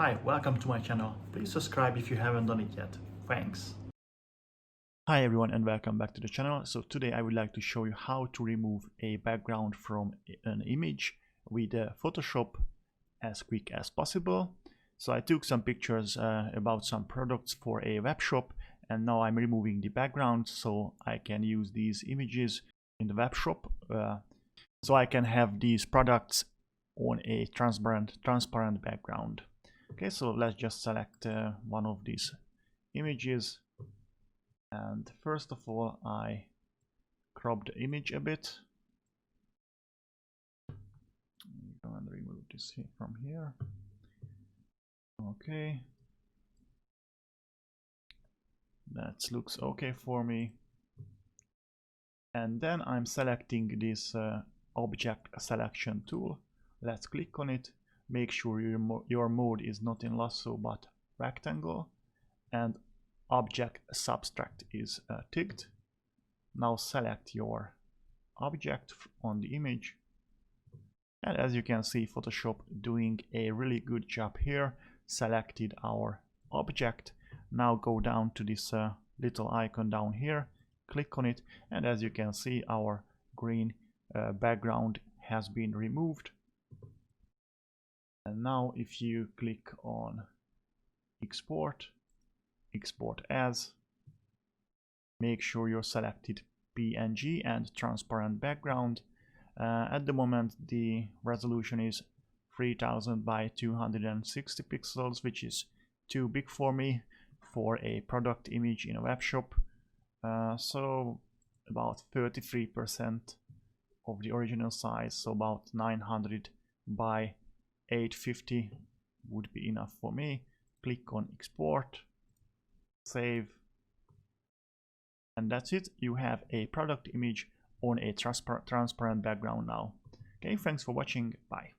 Hi, welcome to my channel. Please subscribe if you haven't done it yet. Thanks. Hi everyone and welcome back to the channel. So today I would like to show you how to remove a background from an image with Photoshop as quick as possible. So I took some pictures about some products for a web shop, and now I'm removing the background so I can use these images in the web shop. So I can have these products on a transparent background. Okay, so let's just select one of these images. And first of all, I crop the image a bit. Go and remove this from here. Okay. That looks okay for me. And then I'm selecting this object selection tool. Let's click on it. Make sure your mode is not in lasso but rectangle, and object subtract is ticked. Now select your object on the image, and as you can see, Photoshop doing a really good job here. Selected our object. Now go down to this little icon down here, click on it, and as you can see, our green background has been removed. And now if you click on export as, make sure you're selected PNG and transparent background. At the moment the resolution is 3000 by 260 pixels, which is too big for me for a product image in a web shop. So about 33% of the original size, so about 900 by 850 would be enough for me. Click on export, save, and that's it. You have a product image on a transparent background now. Okay, thanks for watching. Bye.